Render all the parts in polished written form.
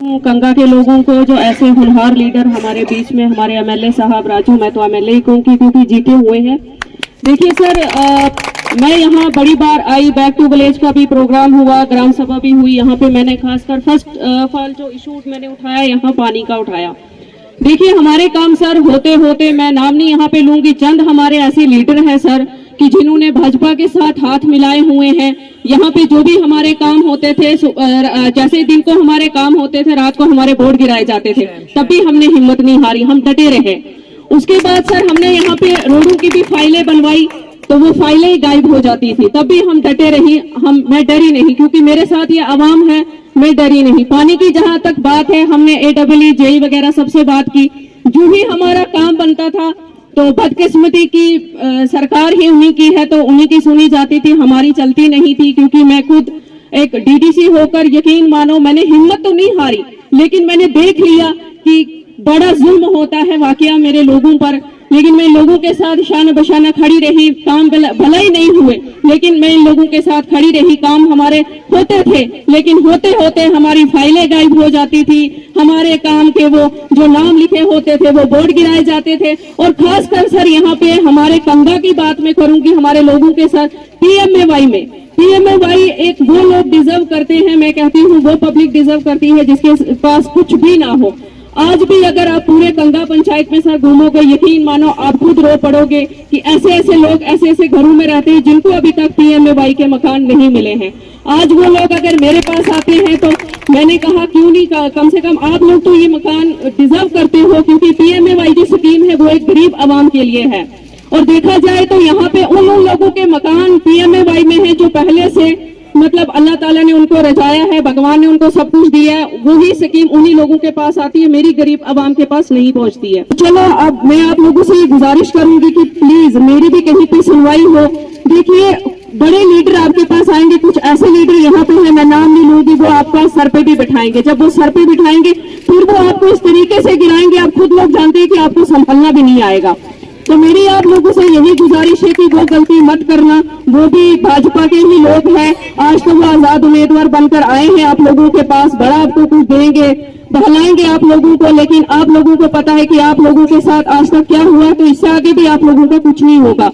कंगा के लोगों को जो ऐसे होनहार लीडर हमारे बीच में हमारे एमएलए साहब राजू, मैं तो एमएलए ही कहूँगी क्योंकि जीते हुए हैं। देखिए सर, मैं यहाँ बड़ी बार आई, बैक टू विलेज का भी प्रोग्राम हुआ, ग्राम सभा भी हुई। यहाँ पे मैंने खासकर फर्स्ट ऑफ जो इशू मैंने उठाया यहाँ पानी का उठाया। देखिए हमारे काम सर होते होते, मैं नाम नहीं यहाँ पे लूंगी, चंद हमारे ऐसे लीडर हैं सर कि जिन्होंने भाजपा के साथ हाथ मिलाए हुए हैं। यहाँ पे जो भी हमारे काम होते थे, जैसे दिन को हमारे काम होते थे, रात को हमारे बोर्ड गिराए जाते थे, तब भी हमने हिम्मत नहीं हारी, हम डटे रहे। उसके बाद सर हमने यहाँ पे रोडों की भी फाइलें बनवाई, तो वो फाइलें ही गायब हो जाती थी, तब भी हम डटे रही। मैं डरी नहीं, क्योंकि मेरे साथ ये आवाम है, मैं डरी नहीं। पानी की जहां तक बात है, हमने AEE JEE वगैरह सबसे बात की। जो भी हमारा काम बनता था तो बदकिस्मती की सरकार ही उन्हीं की है, तो उन्हीं की सुनी जाती थी, हमारी चलती नहीं थी। क्योंकि मैं खुद एक DDC होकर, यकीन मानो, मैंने हिम्मत तो नहीं हारी, लेकिन मैंने देख लिया कि बड़ा जुल्म होता है वाकया मेरे लोगों पर। लेकिन मैं लोगों के साथ शान बशाना खड़ी रही। काम भला ही नहीं हुए, लेकिन मैं इन लोगों के साथ खड़ी रही। काम हमारे होते थे, लेकिन होते होते हमारी फाइलें गायब हो जाती थी, हमारे काम के वो जो नाम लिखे होते थे वो बोर्ड गिराए जाते थे। और खासकर सर यहाँ पे हमारे कंगा की बात मैं करूंगी, हमारे लोगों के साथ PMAY में, PMAY एक वो लोग डिजर्व करते हैं, मैं कहती हूँ वो पब्लिक डिजर्व करती है जिसके पास कुछ भी ना हो। आज भी अगर आप पूरे कंगा पंचायत में सर घूमोगे, यकीन मानो आप खुद रो पड़ोगे कि ऐसे ऐसे लोग ऐसे ऐसे घरों में रहते हैं जिनको अभी तक PMAY के मकान नहीं मिले हैं। आज वो लोग अगर मेरे पास आते हैं तो मैंने कहा क्यों नहीं, कम से कम आप लोग तो ये मकान डिजर्व करते हो, क्योंकि PMAY की स्कीम है वो एक गरीब आवाम के लिए है। और देखा जाए तो यहाँ पे उन लोगों के मकान PMAY में है जो पहले से, मतलब अल्लाह ताला ने उनको रजाया है, भगवान ने उनको सब कुछ दिया है, वही स्कीम उन्हीं लोगों के पास आती है, मेरी गरीब आवाम के पास नहीं पहुंचती है। चलो अब मैं आप लोगों से गुजारिश करूंगी कि प्लीज मेरी भी कहीं पे सुनवाई हो। देखिए बड़े लीडर आपके पास आएंगे, कुछ ऐसे लीडर यहाँ पे हैं, मैं नाम नहीं लूंगी, वो आपका सर पे भी बिठाएंगे। जब वो सर पे बिठाएंगे फिर वो आपको इस तरीके से गिराएंगे, आप खुद लोग जानते हैं कि आपको संभलना भी नहीं आएगा। तो मेरी आप लोगों से यही गुजारिश है कि वो गलती मत करना। वो भी भाजपा के ही लोग हैं, आज तो वो आजाद उम्मीदवार बनकर आए हैं आप लोगों के पास, बड़ा आपको कुछ देंगे, बहलाएंगे आप लोगों को, लेकिन आप लोगों को पता है कि आप लोगों के साथ आज तक क्या हुआ, तो इससे आगे भी आप लोगों का कुछ नहीं होगा।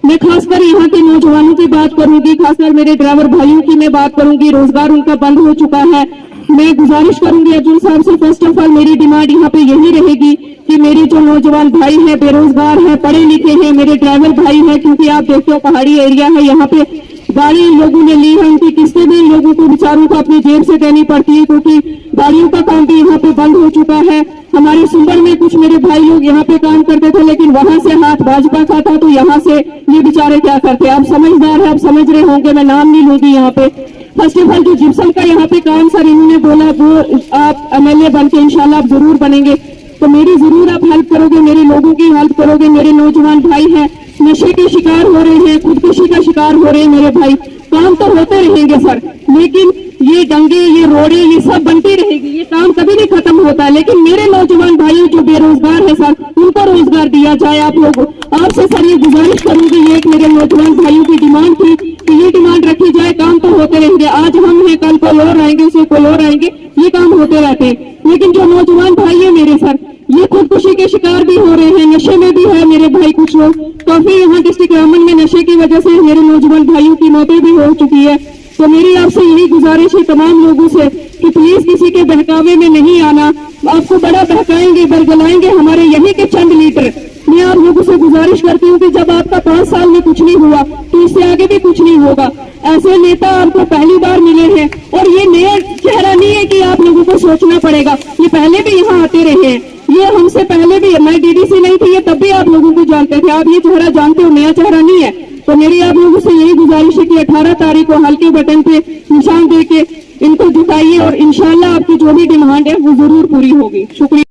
मैं खासकर यहाँ के नौजवानों की बात करूंगी, खासकर मेरे ड्राइवर भाइयों की मैं बात करूंगी, रोजगार उनका बंद हो चुका है। मैं गुजारिश करूंगी अर्जुन साहब से, फर्स्ट ऑफ ऑल मेरी डिमांड यहाँ पे यही रहेगी कि मेरे जो नौजवान भाई हैं, बेरोजगार हैं, पढ़े लिखे हैं, मेरे ड्राइवर भाई हैं, क्योंकि आप देखते हो पहाड़ी एरिया है, यहाँ पे गाड़ी इन लोगों ने ली है, उनकी किस्तें भी इन लोगों को बेचारों को अपनी जेब से देनी पड़ती है, क्योंकि गाड़ियों का काम भी यहाँ पे बंद हो चुका है। हमारे सुंबल में कुछ मेरे भाई लोग यहाँ पे काम करते थे, लेकिन वहां से हाथ भाजपा का था, तो यहाँ से ये बेचारे क्या करते। आप समझदार है, आप समझ रहे होंगे, मैं नाम नहीं लूंगी यहाँ पे। फर्स्ट ऑफ ऑल जो जिप्सम का यहाँ पे काम सर इन्होंने बोला, वो आप MLA बन के इंशाल्लाह आप जरूर बनेंगे, तो मेरी जरूर आप हेल्प करोगे, मेरे लोगों की हेल्प करोगे। मेरे नौजवान भाई हैं, नशे के शिकार हो रहे हैं, खुदकुशी का शिकार हो रहे हैं मेरे भाई। काम तो होते रहेंगे सर, लेकिन ये दंगे, ये रोड़े, ये सब बनती रहेगी, ये काम कभी नहीं खत्म होता है। लेकिन मेरे नौजवान भाइयों जो बेरोजगार है सर, उनको रोजगार दिया जाए। आप लोग आपसे सर ये गुजारिश करूंगी, ये एक मेरे नौजवान भाइयों की डिमांड थी कि ये डिमांड रखी जाए। काम तो होते रहेंगे, आज हम हैं, कल कोई और आएंगे, उससे कोई और आएंगे, ये काम होते रहते हैं। लेकिन जो नौजवान भाई है मेरे सर, ये खुदकुशी के शिकार भी हो रहे हैं, नशे में भी है मेरे भाई कुछ लोग। काफी यहाँ डिस्ट्रिक्ट रामन में नशे की वजह से मेरे नौजवान भाइयों की मौतें भी हो चुकी है। तो मेरी आपसे यही गुजारिश है तमाम लोगों से कि प्लीज किसी के बहकावे में नहीं आना। आपको बड़ा बहकाएंगे, बरगलाएंगे हमारे यही के चंद लीडर। मैं आप लोगों से गुजारिश करती हूँ कि जब आपका 5 साल में कुछ नहीं हुआ, तो इससे आगे भी कुछ नहीं होगा। ऐसे नेता आपको पहली बार मिले हैं, और ये नया चेहरा नहीं है कि आप लोगों को सोचना पड़ेगा, ये पहले भी यहाँ आते रहे हैं, ये हमसे पहले भी, मैं DDC नहीं थी, ये तब भी आप लोगों को जानते थे, आप ये चेहरा जानते हो, नया चेहरा नहीं है। तो मेरी आप लोगों से यही गुजारिश है कि 18 तारीख को हल्के बटन पे निशान दे के इनको जुटाइए, और इंशाल्लाह आपकी जो भी डिमांड है वो जरूर पूरी होगी। शुक्रिया।